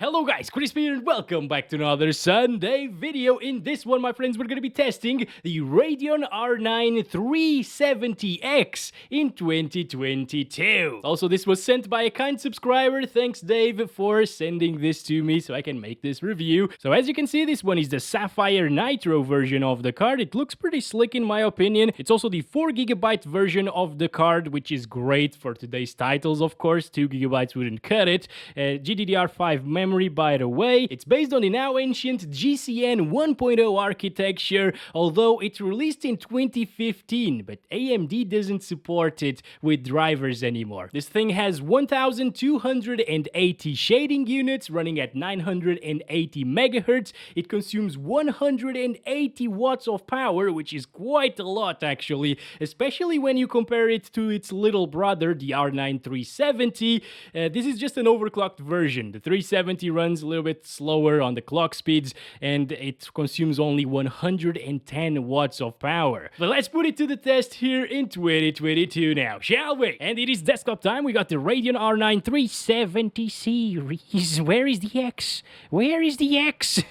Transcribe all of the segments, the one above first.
Hello guys, Chris here and welcome back to another Sunday video. In this one, my friends, we're going to be testing the Radeon R9 370X in 2022. Also, this was sent by a kind subscriber. Thanks, Dave, for sending this to me so I can make this review. So as you can see, this one is the Sapphire Nitro version of the card. It looks pretty slick in my opinion. It's also the 4GB version of the card, which is great for today's titles, of course. 2GB wouldn't cut it. GDDR5 memory, by the way. It's based on the now ancient GCN 1.0 architecture, although it released in 2015, but AMD doesn't support it with drivers anymore. This thing has 1280 shading units running at 980 megahertz. It consumes 180 watts of power, which is quite a lot actually, especially when you compare it to its little brother, the R9 370. This is just an overclocked version. The 370 runs a little bit slower on the clock speeds and it consumes only 110 watts of power. But let's put it to the test here in 2022 now, shall we? And it is desktop time. We got the Radeon R9 370 series. Where is the X? Where is the X?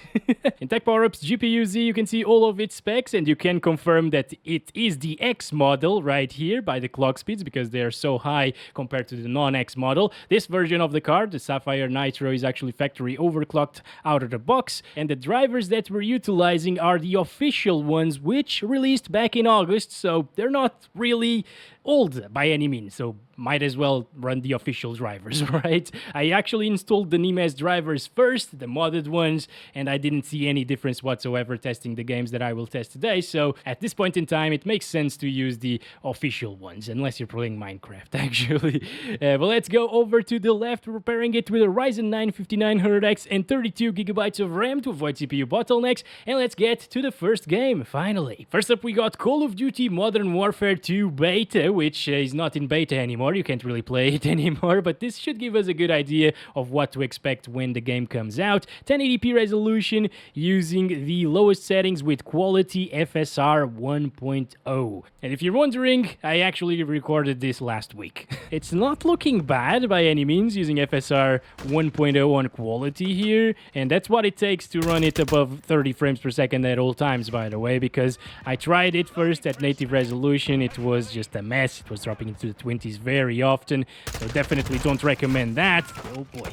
In Tech Power-Ups GPU Z, you can see all of its specs and you can confirm that it is the X model right here by the clock speeds because they are so high compared to the non-X model. This version of the card, the Sapphire Nitro, is actually factory overclocked out of the box, and the drivers that we're utilizing are the official ones, which released back in August, so they're not really old by any means, so might as well run the official drivers, right? I actually installed the NEMES drivers first, the modded ones, and I didn't see any difference whatsoever testing the games that I will test today, so at this point in time, it makes sense to use the official ones, unless you're playing Minecraft, actually. But let's go over to the left. We're pairing it with a Ryzen 9 5900X and 32GB of RAM to avoid CPU bottlenecks, and let's get to the first game, finally. First up, we got Call of Duty Modern Warfare 2 Beta, which is not in beta anymore. You can't really play it anymore, but this should give us a good idea of what to expect when the game comes out. 1080p resolution using the lowest settings with quality FSR 1.0. And if you're wondering, I actually recorded this last week. It's not looking bad by any means using FSR 1.0 on quality here, and that's what it takes to run it above 30 frames per second at all times, by the way, because I tried it first at native resolution. It was just a mess. It was dropping into the 20s very often, so definitely don't recommend that. Oh boy.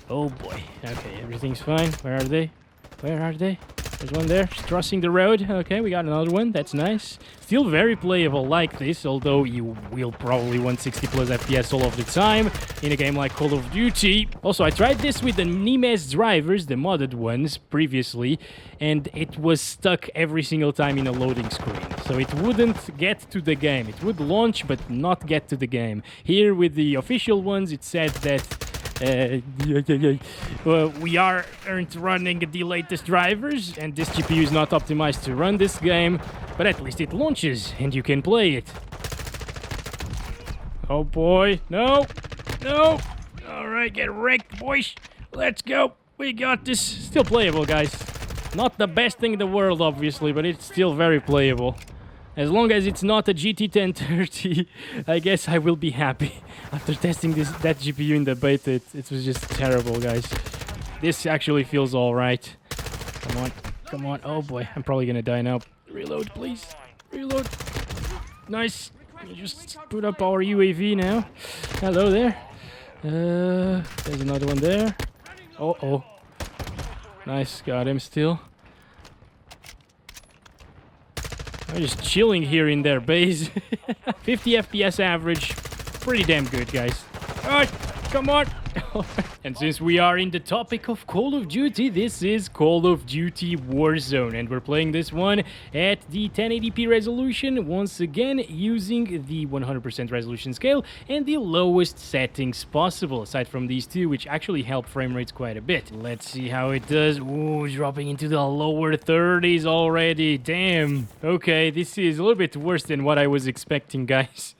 Oh boy. Okay, everything's fine. Where are they? Where are they? There's one there, just crossing the road. Okay, we got another one. That's nice. Still very playable like this, although you will probably want 60 plus FPS all of the time in a game like Call of Duty. Also, I tried this with the NEMES drivers, the modded ones, previously, and it was stuck every single time in a loading screen. So it wouldn't get to the game. It would launch, but not get to the game. Here, with the official ones, it said that we aren't running the latest drivers, and this GPU is not optimized to run this game, but at least it launches, and you can play it. Oh boy, no, no. Alright, get wrecked, boys. Let's go. We got this. Still playable, guys. Not the best thing in the world, obviously, but it's still very playable. As long as it's not a GT 1030, I guess I will be happy. After testing that GPU in the beta, it was just terrible, guys. This actually feels alright. Come on, come on. Oh boy, I'm probably gonna die now. Reload, please. Reload. Nice. We just put up our UAV now. Hello there. There's another one there. Oh. Nice, got him still. I'm just chilling here in their base. 50 FPS average. Pretty damn good, guys. Alright, come on. And since we are in the topic of Call of Duty, this is Call of Duty Warzone, and we're playing this one at the 1080p resolution, once again using the 100% resolution scale and the lowest settings possible, aside from these two, which actually help frame rates quite a bit. Let's see how it does. Ooh, dropping into the lower 30s already. Damn. Okay, this is a little bit worse than what I was expecting, guys.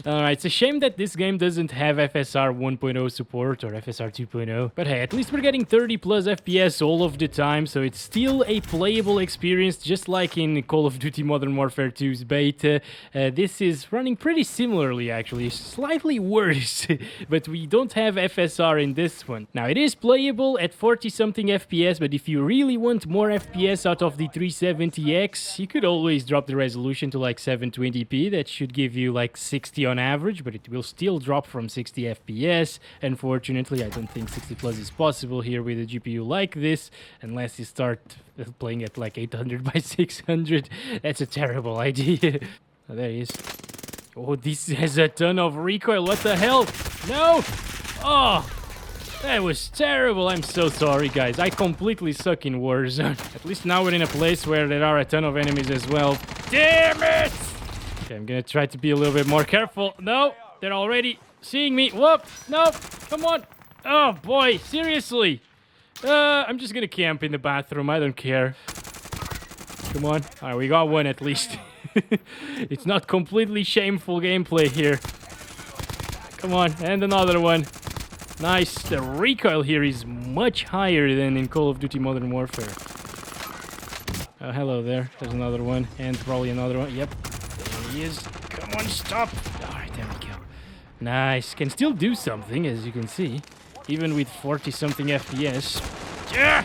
Alright, it's a shame that this game doesn't have FSR 1.0 support, or FSR 2.0. But hey, at least we're getting 30 plus FPS all of the time, so it's still a playable experience, just like in Call of Duty Modern Warfare 2's beta. This is running pretty similarly, actually, slightly worse, but we don't have FSR in this one. Now, it is playable at 40-something FPS, but if you really want more FPS out of the 370X, you could always drop the resolution to like 720p. That should give you like 60 on average, but it will still drop from 60 FPS. Unfortunately, I don't think 60 plus is possible here with a GPU like this, unless you start playing at like 800 by 600. That's a terrible idea. Oh, there he is. Oh, this has a ton of recoil. What the hell? No! Oh! That was terrible. I'm so sorry, guys. I completely suck in Warzone. At least now we're in a place where there are a ton of enemies as well. Damn it! Okay, I'm gonna try to be a little bit more careful. No, they're already seeing me. Whoop! No! Come on! Oh, boy. Seriously. I'm just gonna camp in the bathroom. I don't care. Come on. Alright, we got one at least. It's not completely shameful gameplay here. Come on, and another one. Nice. The recoil here is much higher than in Call of Duty Modern Warfare. Oh, hello there. There's another one. And probably another one. Yep. There he is. Come on, stop. Alright, there we go. Nice. Can still do something, as you can see. Even with 40-something FPS. Yeah!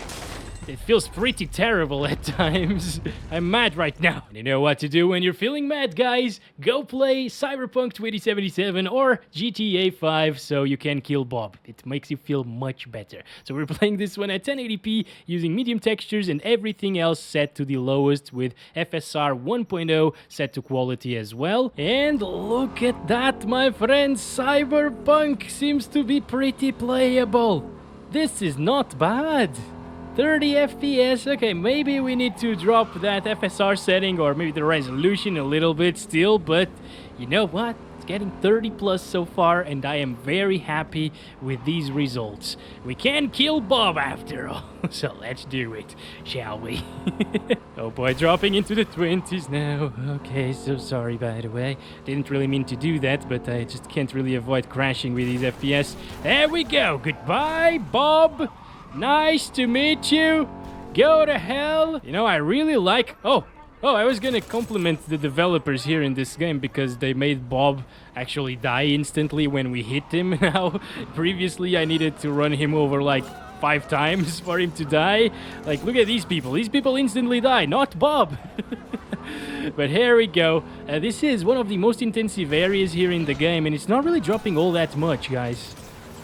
It feels pretty terrible at times. I'm mad right now. And you know what to do when you're feeling mad, guys? Go play Cyberpunk 2077 or GTA 5 so you can kill Bob. It makes you feel much better. So we're playing this one at 1080p using medium textures and everything else set to the lowest with FSR 1.0 set to quality as well. And look at that, my friends. Cyberpunk seems to be pretty playable. This is not bad. 30 FPS, okay, maybe we need to drop that FSR setting or maybe the resolution a little bit still, but you know what? It's getting 30 plus so far and I am very happy with these results. We can kill Bob after all, so let's do it, shall we? Oh boy, dropping into the 20s now. Okay, so sorry by the way. Didn't really mean to do that, but I just can't really avoid crashing with these FPS. There we go, goodbye, Bob! Nice to meet you. Go to hell. You know, I really like... Oh, I was gonna compliment the developers here in this game because they made Bob actually die instantly when we hit him now. Previously, I needed to run him over like 5 times for him to die. Like, look at these people. These people instantly die, not Bob. But here we go. This is one of the most intensive areas here in the game, and it's not really dropping all that much, guys.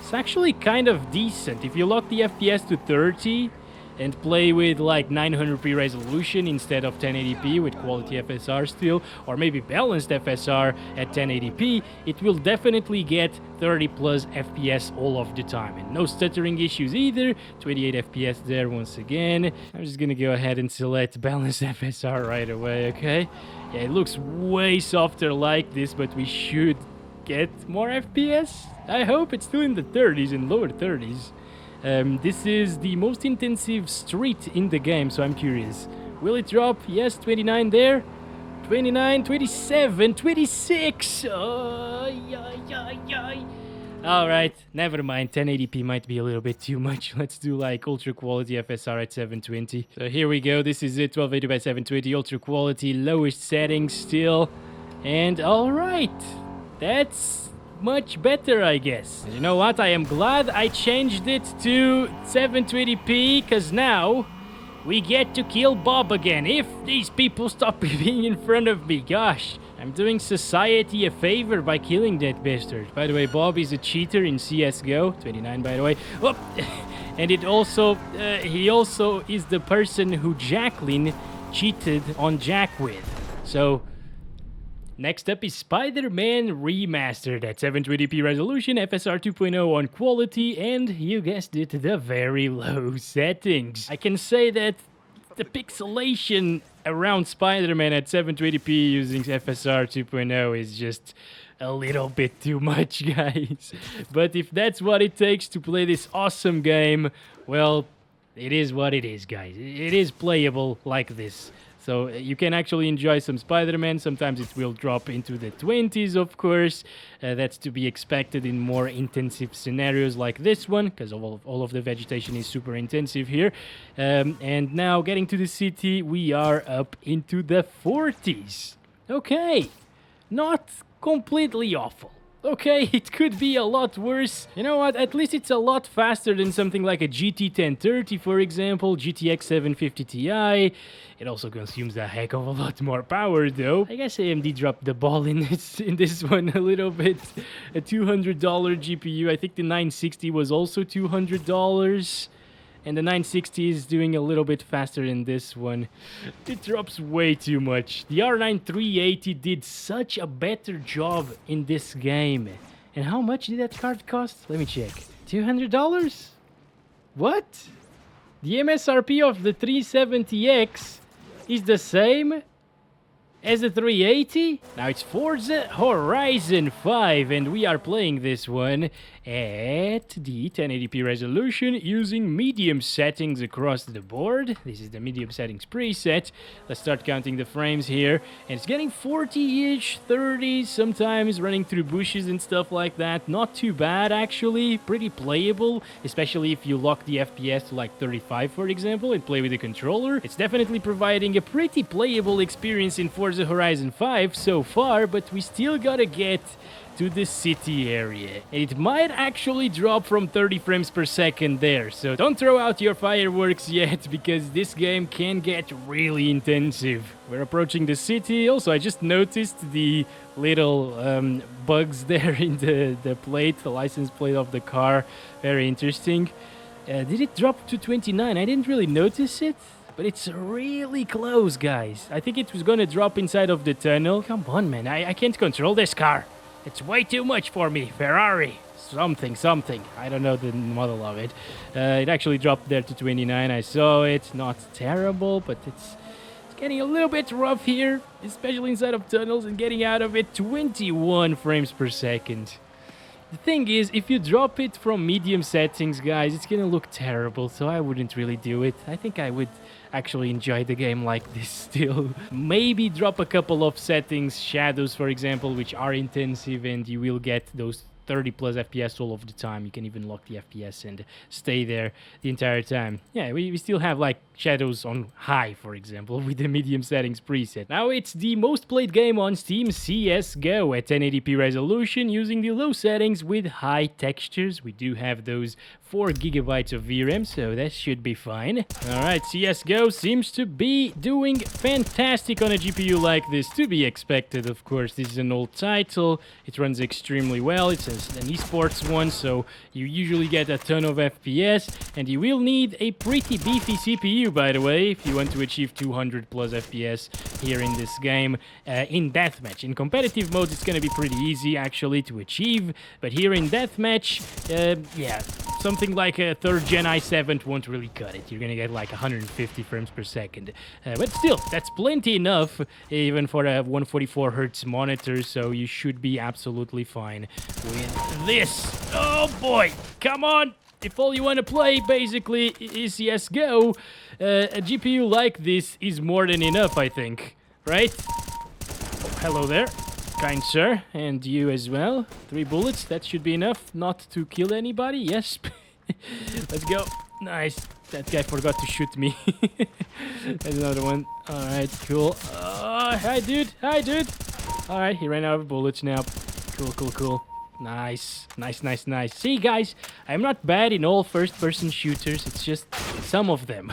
It's actually kind of decent. If you lock the FPS to 30 and play with like 900p resolution instead of 1080p with quality FSR still, or maybe balanced FSR at 1080p, it will definitely get 30 plus FPS all of the time. And no stuttering issues either. 28 FPS there once again. I'm just gonna go ahead and select balanced FSR right away, okay? Yeah, it looks way softer like this, but we should get more FPS. I hope it's still in the 30s and lower 30s. This is the most intensive street in the game, so I'm curious. Will it drop? Yes, 29 there. 29, 27, 26. Alright, never mind. 1080p might be a little bit too much. Let's do like ultra quality FSR at 720. So here we go. This is it. 1280 by 720. Ultra quality, lowest settings still. And alright. That's much better, I guess. And you know what? I am glad I changed it to 720p, because now we get to kill Bob again. If these people stop being in front of me, gosh. I'm doing society a favor by killing that bastard. By the way, Bob is a cheater in CSGO. 29, by the way. Oh. And it also, he also is the person who Jacqueline cheated on Jack with. So... next up is Spider-Man Remastered at 720p resolution, FSR 2.0 on quality, and you guessed it, the very low settings. I can say that the pixelation around Spider-Man at 720p using FSR 2.0 is just a little bit too much, guys. But if that's what it takes to play this awesome game, well, it is what it is, guys. It is playable like this. So you can actually enjoy some Spider-Man. Sometimes it will drop into the 20s, of course. That's to be expected in more intensive scenarios like this one, because all of the vegetation is super intensive here. And now getting to the city, we are up into the 40s. Okay, not completely awful. Okay, it could be a lot worse. You know what? At least it's a lot faster than something like a GT 1030, for example, GTX 750 Ti. It also consumes a heck of a lot more power, though. I guess AMD dropped the ball in this one a little bit. A $200 GPU. I think the 960 was also $200. And the 960 is doing a little bit faster than this one. It drops way too much. The R9 380 did such a better job in this game. And how much did that card cost? Let me check. $200? What? The MSRP of the 370X is the same as the 380? Now it's Forza Horizon 5, and we are playing this one at the 1080p resolution using medium settings across the board. This is the medium settings preset. Let's start counting the frames here, and it's getting 40-ish, 30 sometimes, running through bushes and stuff like that. Not too bad, actually. Pretty playable, especially if you lock the FPS to like 35, for example, and play with the controller. It's definitely providing a pretty playable experience in Forza Horizon 5 so far, but we still gotta get to the city area. It might actually drop from 30 frames per second there, so don't throw out your fireworks yet, because this game can get really intensive. We're approaching the city. Also, I just noticed the little bugs there in the plate, the license plate of the car. Very interesting. Did it drop to 29? I didn't really notice it. But it's really close, guys. I think it was gonna drop inside of the tunnel. Come on, man. I can't control this car. It's way too much for me. Ferrari. Something. I don't know the model of it. It actually dropped there to 29. I saw it. Not terrible, but it's getting a little bit rough here, especially inside of tunnels, and getting out of it 21 frames per second. The thing is, if you drop it from medium settings, guys, it's gonna look terrible, so I wouldn't really do it. I think I would actually enjoy the game like this still. Maybe drop a couple of settings, shadows, for example, which are intensive, and you will get those 30 plus FPS all of the time. You can even lock the FPS and stay there the entire time. Yeah, we still have like shadows on high, for example, with the medium settings preset. Now it's the most played game on Steam, CSGO, at 1080p resolution using the low settings with high textures. We do have those 4 gigabytes of VRAM, so that should be fine. Alright, CSGO seems to be doing fantastic on a GPU like this, to be expected, of course. This is an old title, it runs extremely well, it's an esports one, so you usually get a ton of FPS, and you will need a pretty beefy CPU, by the way, if you want to achieve 200 plus FPS here in this game, in deathmatch. In competitive mode, it's gonna be pretty easy, actually, to achieve, but here in deathmatch, yeah, something like a 3rd gen i7 won't really cut it. You're gonna get like 150 frames per second. But still, that's plenty enough, even for a 144 Hz monitor, so you should be absolutely fine with this. Oh boy, come on! If all you want to play, basically, is CSGO, a GPU like this is more than enough, I think. Right? Oh, hello there, kind sir. And you as well. 3 bullets, that should be enough not to kill anybody. Yes. Let's go. Nice. That guy forgot to shoot me. There's another one. Alright, cool. Hi, dude. Hi, dude. Alright, he ran out of bullets now. Cool. Nice. See, guys, I'm not bad in all first-person shooters. It's just some of them.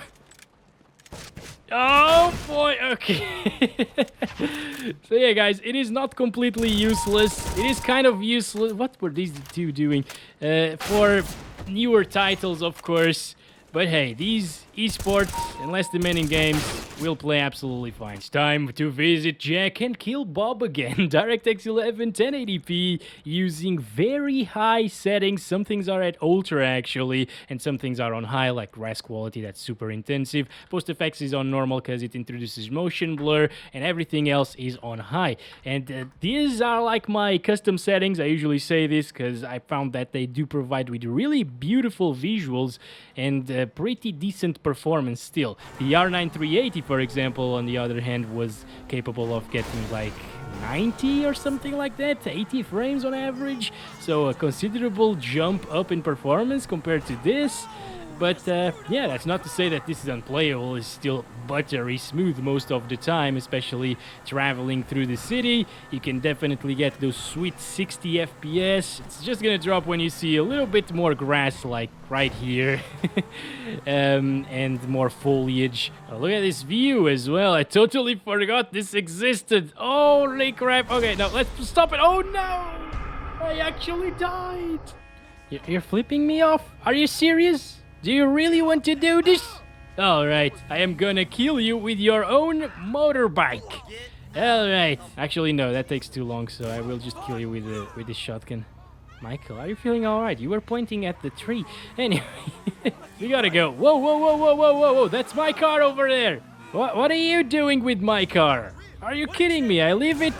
Oh, boy. Okay. So, yeah, guys, it is not completely useless. It is kind of useless. What were these two doing? For newer titles, of course. But hey, these esports and less demanding games will play absolutely fine. It's time to visit Jack and kill Bob again. DirectX 11 1080p using very high settings. Some things are at ultra actually, and some things are on high, like res quality, that's super intensive. Post effects is on normal because it introduces motion blur, and everything else is on high. And these are like my custom settings. I usually say this because I found that they do provide with really beautiful visuals, and pretty decent performance still. The R9 380, for example, on the other hand, was capable of getting like 90 or something like that, 80 frames on average, so a considerable jump up in performance compared to this. But yeah, that's not to say that this is unplayable. It's still buttery smooth most of the time, especially traveling through the city. You can definitely get those sweet 60 FPS. It's just gonna drop when you see a little bit more grass, like right here, and more foliage. Oh, look at this view as well. I totally forgot this existed. Holy crap. Okay, now let's stop it. Oh no! I actually died. You're flipping me off? Are you serious? Do you really want to do this? Alright, I am gonna kill you with your own motorbike. Alright. Actually, no, that takes too long, so I will just kill you with the shotgun. Michael, are you feeling alright? You were pointing at the tree. Anyway, we gotta go. Whoa, whoa, whoa, whoa, whoa, whoa, whoa. That's my car over there. What are you doing with my car? Are you kidding me? I leave it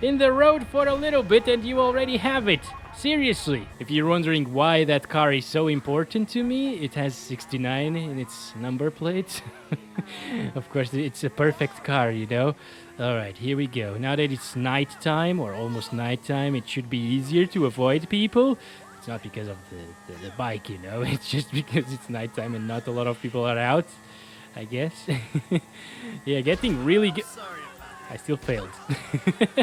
in the road for a little bit and you already have it. Seriously, if you're wondering why that car is so important to me, it has 69 in its number plate. Of course, it's a perfect car, you know. Alright, here we go. Now that it's nighttime, or almost nighttime, it should be easier to avoid people. It's not because of the bike, you know. It's just because it's nighttime and not a lot of people are out, I guess. Yeah, getting really good. I still failed.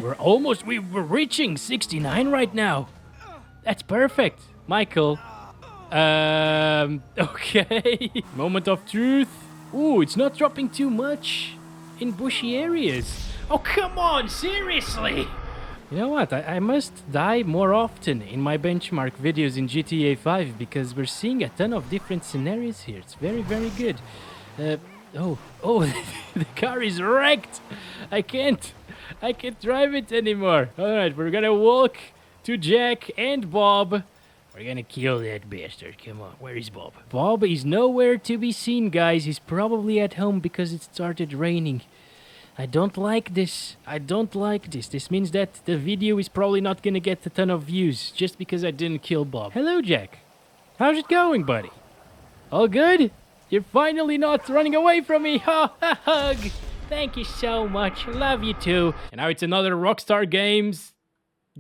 We're reaching 69 right now. That's perfect, Michael. Okay. Moment of truth. Ooh, it's not dropping too much in bushy areas. Oh, come on, seriously. You know what? I must die more often in my benchmark videos in GTA 5 because we're seeing a ton of different scenarios here. It's very, very good. Oh, the car is wrecked. I can't drive it anymore. All right, we're gonna walk to Jack and Bob. We're gonna kill that bastard. Come on, where is Bob? Bob is nowhere to be seen, guys. He's probably at home because it started raining. I don't like this. I don't like this. This means that the video is probably not gonna get a ton of views just because I didn't kill Bob. Hello, Jack. How's it going, buddy? All good? You're finally not running away from me. Ha, ha, hug. Thank you so much. Love you too. And now it's another Rockstar Games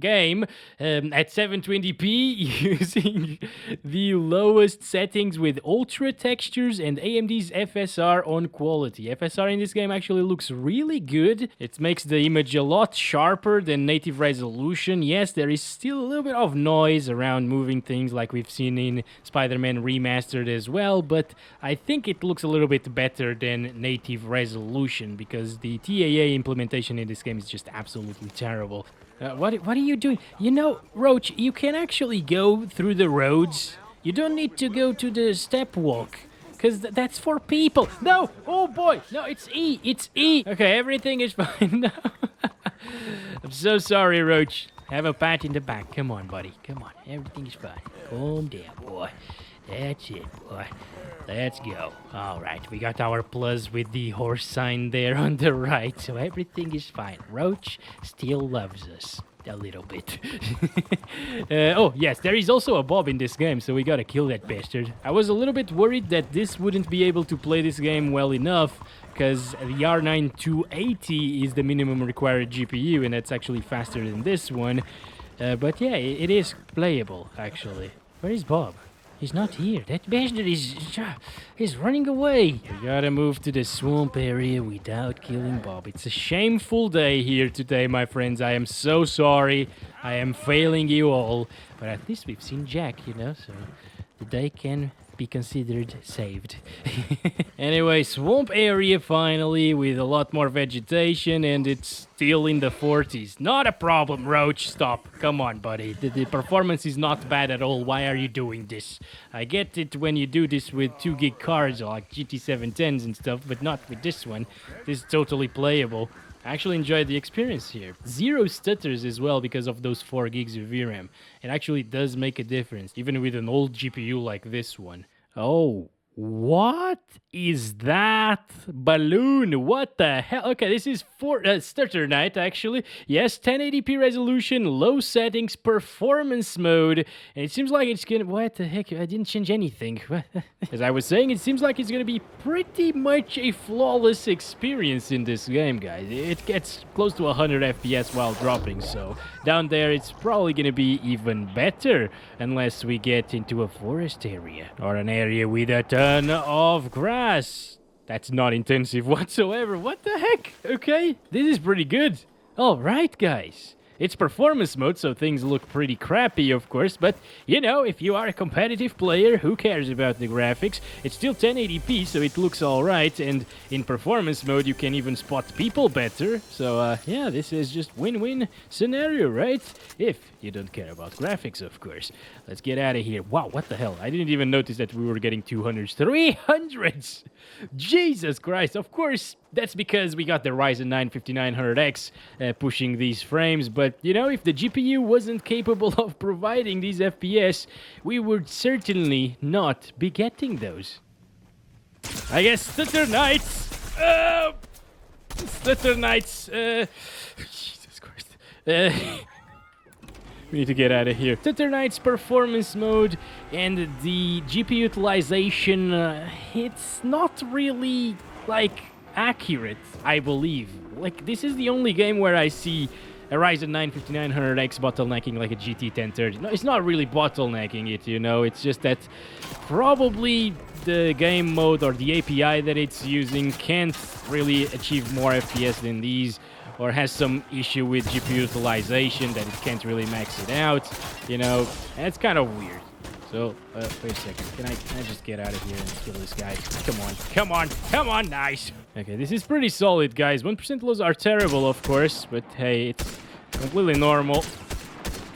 game at 720p using the lowest settings with ultra textures and AMD's FSR on quality. FSR in this game actually looks really good. It makes the image a lot sharper than native resolution. Yes, there is still a little bit of noise around moving things like we've seen in Spider-Man Remastered as well, but I think it looks a little bit better than native resolution because the TAA implementation in this game is just absolutely terrible. What are you doing? You know, Roach, you can actually go through the roads. You don't need to go to the step walk, because that's for people. No! Oh boy! No, it's E! It's E! Okay, everything is fine now. I'm so sorry, Roach. Have a pat in the back. Come on, buddy. Come on. Everything is fine. Calm down, boy. That's it, boy. Let's go. All right, we got our plus with the horse sign there on the right, so everything is fine. Roach still loves us. A little bit. Oh, yes, there is also a Bob in this game, so we gotta kill that bastard. I was a little bit worried that this wouldn't be able to play this game well enough, because the R9 280 is the minimum required GPU, and that's actually faster than this one. But yeah, it is playable, actually. Where is Bob? He's not here. That bastard is running away. We gotta move to the swamp area without killing Bob. It's a shameful day here today, my friends. I am so sorry. I am failing you all. But at least we've seen Jack, you know, so the day can be considered saved. Anyway, swamp area finally with a lot more vegetation, and it's still in the 40s. Not a problem, Roach. Stop. Come on, buddy. The performance is not bad at all. Why are you doing this? I get it when you do this with 2 gig cards like GT 710s and stuff, but not with this one. This is totally playable. I actually enjoyed the experience here. 0 stutters as well because of those 4 gigs of VRAM. It actually does make a difference, even with an old GPU like this one. Oh, What is that balloon? What the hell? Okay, this is for Stutter Night, actually. Yes, 1080p resolution, low settings, performance mode. And it seems like it's gonna... What the heck? I didn't change anything. As I was saying, it seems like it's gonna be pretty much a flawless experience in this game, guys. It gets close to 100 FPS while dropping, so down there it's probably gonna be even better. Unless we get into a forest area or an area with a ton of grass. That's not intensive whatsoever. What the heck? Okay, this is pretty good. All right, guys. It's performance mode, so things look pretty crappy, of course, but, you know, if you are a competitive player, who cares about the graphics? It's still 1080p, so it looks alright, and in performance mode, you can even spot people better, so, yeah, this is just win-win scenario, right? If you don't care about graphics, of course. Let's get out of here. Wow, what the hell? I didn't even notice that we were getting 200s. 300s! Jesus Christ, of course, that's because we got the Ryzen 9 5900X pushing these frames, but, you know, if the GPU wasn't capable of providing these FPS, we would certainly not be getting those. I guess Stutter Nights! Stutter Nights, Jesus Christ. We need to get out of here. Stutter Nights performance mode and the GPU utilization, it's not really, like, accurate, I believe. Like, this is the only game where I see a Ryzen 9 5900X bottlenecking like a GT 1030. No, it's not really bottlenecking it, you know. It's just that probably the game mode or the API that it's using can't really achieve more FPS than these, or has some issue with GPU utilization that it can't really max it out, you know. And it's kind of weird. So, wait a second. Can I just get out of here and kill this guy? Come on, come on, come on, nice! Okay, this is pretty solid, guys. 1% lows are terrible, of course, but hey, it's completely normal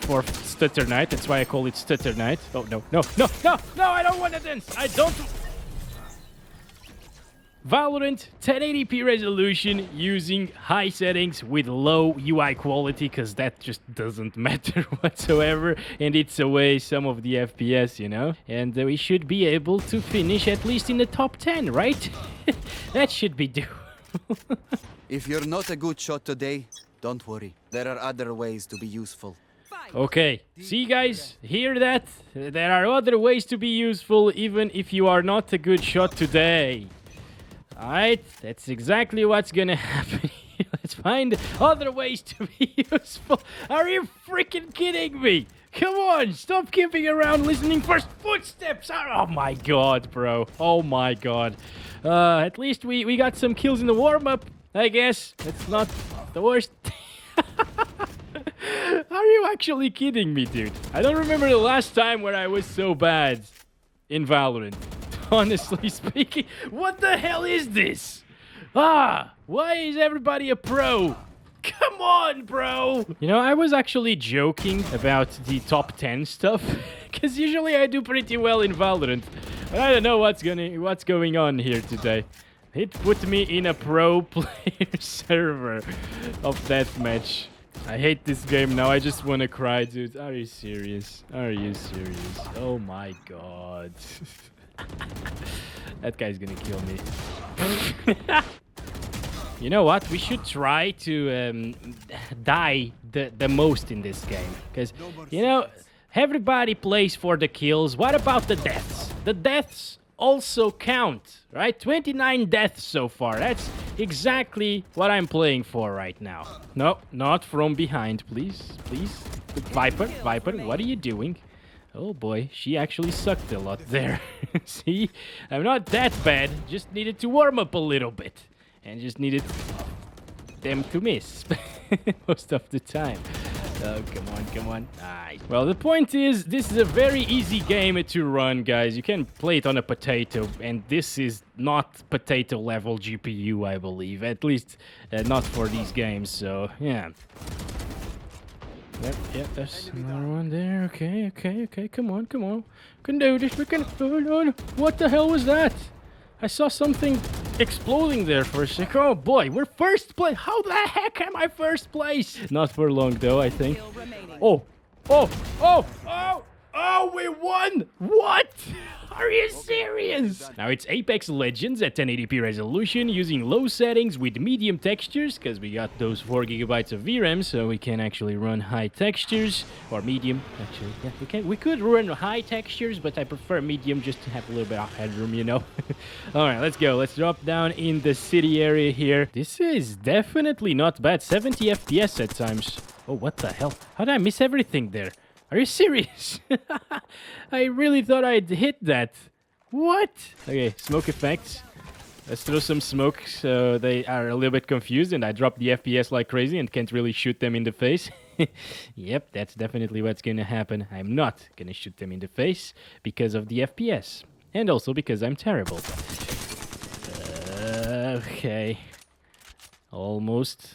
for Stutter Night. That's why I call it Stutter Night. Oh, no, no, no, no, no, I don't want to dance! I don't... Valorant, 1080p resolution using high settings with low UI quality, because that just doesn't matter whatsoever, and it's away some of the FPS, you know? And we should be able to finish at least in the top 10, right? That should be doable. If you're not a good shot today, don't worry. There are other ways to be useful. Okay, see guys, hear that? There are other ways to be useful even if you are not a good shot today. Alright, that's exactly what's gonna happen. Let's find other ways to be useful. Are you freaking kidding me? Come on, stop keeping around listening for footsteps. Oh my god, bro. Oh my god. At least we got some kills in the warm-up, I guess. That's not the worst. Are you actually kidding me, dude? I don't remember the last time where I was so bad in Valorant. Honestly speaking, what the hell is this? Why is everybody a pro? Come on, bro! You know, I was actually joking about the top 10 stuff, because usually I do pretty well in Valorant. But I don't know what's going on here today. It put me in a pro player server of deathmatch. I hate this game now. I just want to cry, dude. Are you serious? Are you serious? Oh my god. That guy's gonna kill me. You know what? We should try to die the most in this game. Because, you know, everybody plays for the kills. What about the deaths? The deaths also count, right? 29 deaths so far. That's exactly what I'm playing for right now. No, not from behind, please. Please. Viper, what are you doing? Oh boy, she actually sucked a lot there. See? I'm not that bad. Just needed to warm up a little bit. And just needed them to miss most of the time. Oh, come on. Nice. Well, the point is, this is a very easy game to run, guys. You can play it on a potato, and this is not potato-level GPU, I believe. At least, not for these games, so, yeah. Yep, there's another one there. Okay. Come on. We can do this. We can. Oh, what the hell was that? I saw something exploding there for a sec. Oh boy, we're first place. How the heck am I first place? Not for long though, I think. Oh. Oh, we won! What? Are you serious? Now it's Apex Legends at 1080p resolution using low settings with medium textures because we got those 4 gigabytes of VRAM, so we can actually run high textures or medium. Actually, yeah, we could run high textures, but I prefer medium just to have a little bit of headroom, you know. All right, let's go. Let's drop down in the city area here. This is definitely not bad. 70 FPS at times. Oh, what the hell? How did I miss everything there? Are you serious? I really thought I'd hit that. What? Okay, smoke effects. Let's throw some smoke so they are a little bit confused and I drop the FPS like crazy and can't really shoot them in the face. Yep, that's definitely what's gonna happen. I'm not gonna shoot them in the face because of the FPS. And also because I'm terrible. Okay. Almost.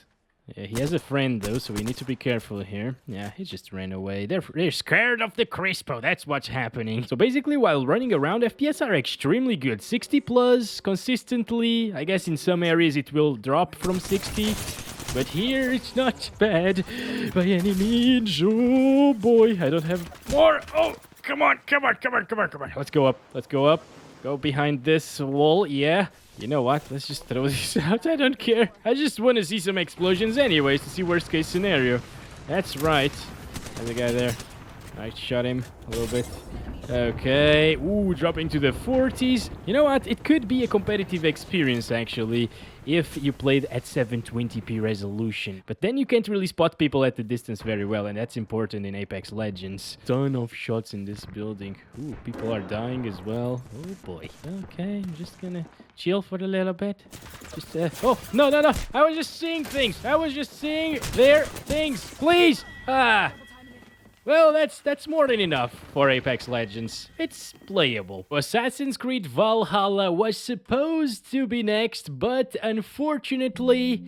Yeah, he has a friend though, so we need to be careful here. Yeah, he just ran away. They're scared of the Crispo. That's what's happening. So basically, while running around, FPS are extremely good. 60 plus consistently. I guess in some areas it will drop from 60. But here it's not bad by any means. Oh boy, I don't have more. Oh, come on. Let's go up. Let's go up. Go behind this wall. Yeah. You know what? Let's just throw this out. I don't care. I just want to see some explosions anyways to see worst case scenario. That's right. There's a guy there. I shot him a little bit. Okay. Ooh, dropping to the 40s. You know what? It could be a competitive experience actually if you played at 720p resolution. But then you can't really spot people at the distance very well, and that's important in Apex Legends. Ton of shots in this building. Ooh, people are dying as well. Oh boy. Okay, I'm just gonna chill for a little bit. Just oh, no. I was just seeing things. I was just seeing their things. Please. Well, that's more than enough for Apex Legends. It's playable. Assassin's Creed Valhalla was supposed to be next, but unfortunately,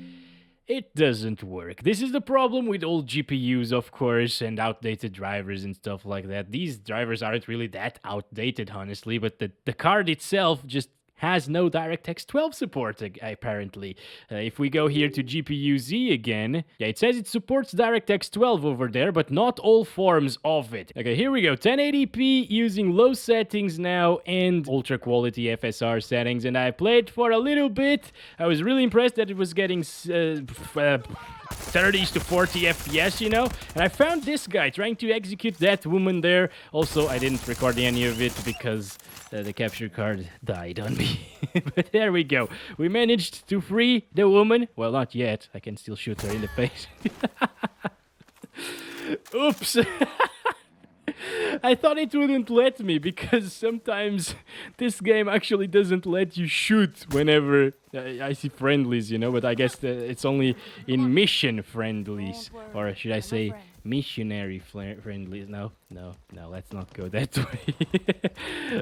it doesn't work. This is the problem with old GPUs, of course, and outdated drivers and stuff like that. These drivers aren't really that outdated, honestly, but the card itself just has no DirectX 12 support, apparently. If we go here to GPU Z again, yeah, it says it supports DirectX 12 over there, but not all forms of it. Okay, here we go. 1080p using low settings now and ultra quality FSR settings, and I played for a little bit. I was really impressed that it was getting 30s to 40 FPS, you know? And I found this guy trying to execute that woman there. Also, I didn't record any of it because the capture card died on me. But there we go. We managed to free the woman. Well, not yet. I can still shoot her in the face. Oops. I thought it wouldn't let me because sometimes this game actually doesn't let you shoot whenever I see friendlies, you know, but I guess it's only in mission friendlies, or should I say missionary friendlies. No, let's not go that way.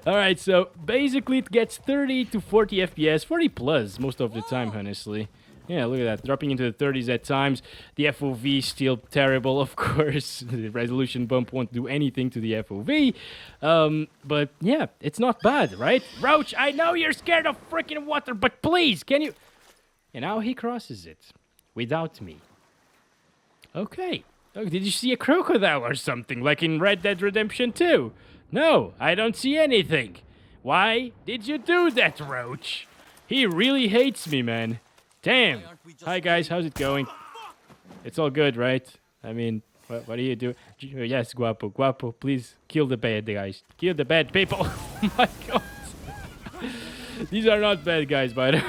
All right, so basically it gets 30 to 40 FPS, 40 plus most of the time, honestly. Yeah, look at that, dropping into the 30s at times. The FOV is still terrible, of course. The resolution bump won't do anything to the FOV. But yeah, it's not bad, right? Roach, I know you're scared of freaking water, but please, can you... And now he crosses it. Without me. Okay. Oh, did you see a crocodile or something, like in Red Dead Redemption 2? No, I don't see anything. Why did you do that, Roach? He really hates me, man. Damn. Hi, guys. How's it going? It's all good, right? I mean, what do you do? Yes, Guapo, please kill the bad guys. Kill the bad people. Oh, my God. These are not bad guys, by the way.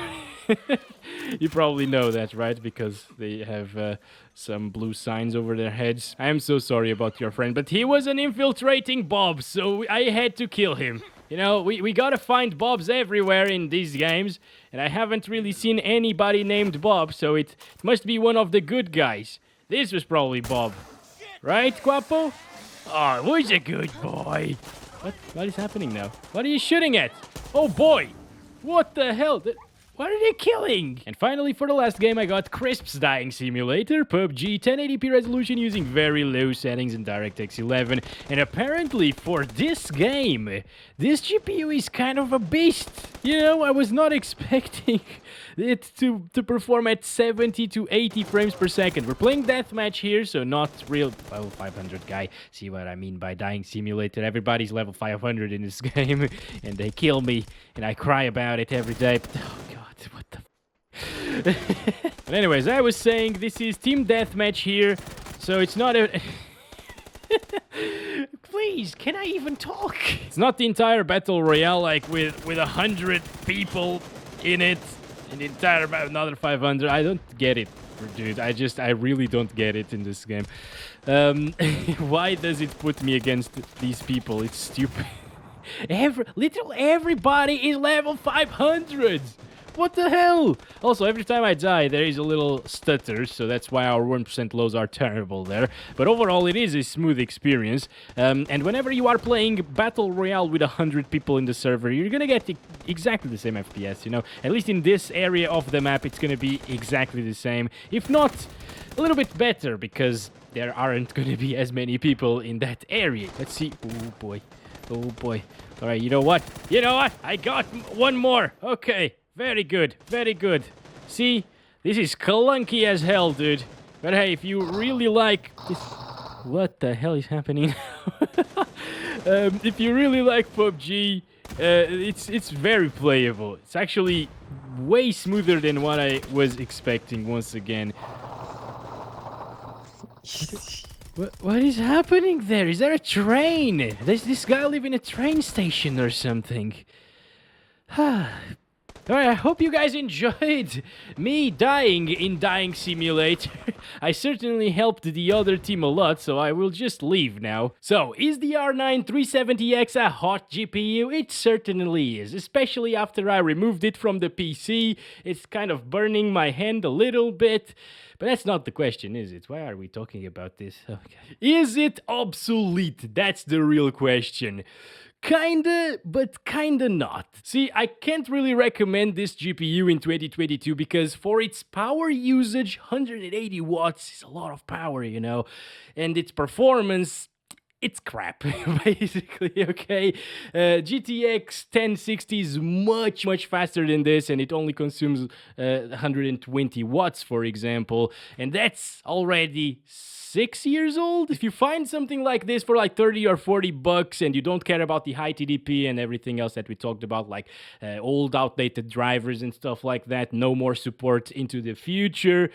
You probably know that, right? Because they have some blue signs over their heads. I am so sorry about your friend, but he was an infiltrating Bob, so I had to kill him. You know, we gotta find Bobs everywhere in these games, and I haven't really seen anybody named Bob, so it must be one of the good guys. This was probably Bob. Right, Guapo? Oh, who's a good boy? What is happening now? What are you shooting at? Oh boy! What the hell? What are they killing? And finally, for the last game, I got Crisp's Dying Simulator, PUBG, 1080p resolution using very low settings in DirectX 11. And apparently, for this game, this GPU is kind of a beast. You know, I was not expecting it to perform at 70 to 80 frames per second. We're playing deathmatch here, so not real level 500 guy. See what I mean by Dying Simulator? Everybody's level 500 in this game, and they kill me, and I cry about it every day. Oh god. What the But anyways, I was saying this is team deathmatch here, so it's not a... Please, can I even talk? It's not the entire battle royale like with 100 people in it, and the entire another 500. I don't get it, dude. I really don't get it in this game. Why does it put me against these people? It's stupid. Literally everybody is level 500. What the hell? Also, every time I die, there is a little stutter, so that's why our 1% lows are terrible there. But overall, it is a smooth experience. And whenever you are playing Battle Royale with 100 people in the server, you're gonna get exactly the same FPS, you know? At least in this area of the map, it's gonna be exactly the same. If not, a little bit better, because there aren't gonna be as many people in that area. Let's see. Oh, boy. Oh, boy. All right, you know what? You know what? I got one more. Okay. Very good, very good. See, this is clunky as hell, dude. But hey, if you really like this... What the hell is happening? If you really like PUBG, it's very playable. It's actually way smoother than what I was expecting once again. What is happening there? Is there a train? Does this guy live in a train station or something? Alright, I hope you guys enjoyed me dying in Dying Simulator. I certainly helped the other team a lot, so I will just leave now. So, is the R9 370X a hot GPU? It certainly is, especially after I removed it from the PC. It's kind of burning my hand a little bit. But that's not the question, is it? Why are we talking about this? Okay. Is it obsolete? That's the real question. Kinda, but kinda not. See, I can't really recommend this GPU in 2022 because for its power usage, 180 watts is a lot of power, you know, and its performance, it's crap, basically, okay? GTX 1060 is much faster than this, and it only consumes 120 watts, for example, and that's already 6 years old. If you find something like this for like 30 or 40 bucks and you don't care about the high TDP and everything else that we talked about, like old outdated drivers and stuff like that, no more support into the future,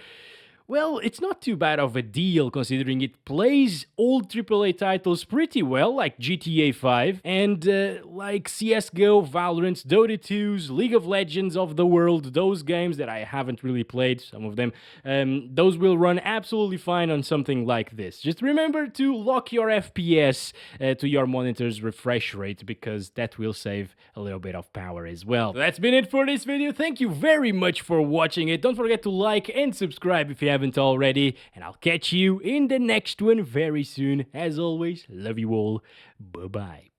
well, it's not too bad of a deal considering it plays old AAA titles pretty well, like GTA 5, and like CSGO, Valorant, Dota 2s, League of Legends of the world, those games that I haven't really played, some of them, those will run absolutely fine on something like this. Just remember to lock your FPS to your monitor's refresh rate, because that will save a little bit of power as well. That's been it for this video. Thank you very much for watching it. Don't forget to like and subscribe if you haven't already, and I'll catch you in the next one very soon. As always, love you all. Bye-bye.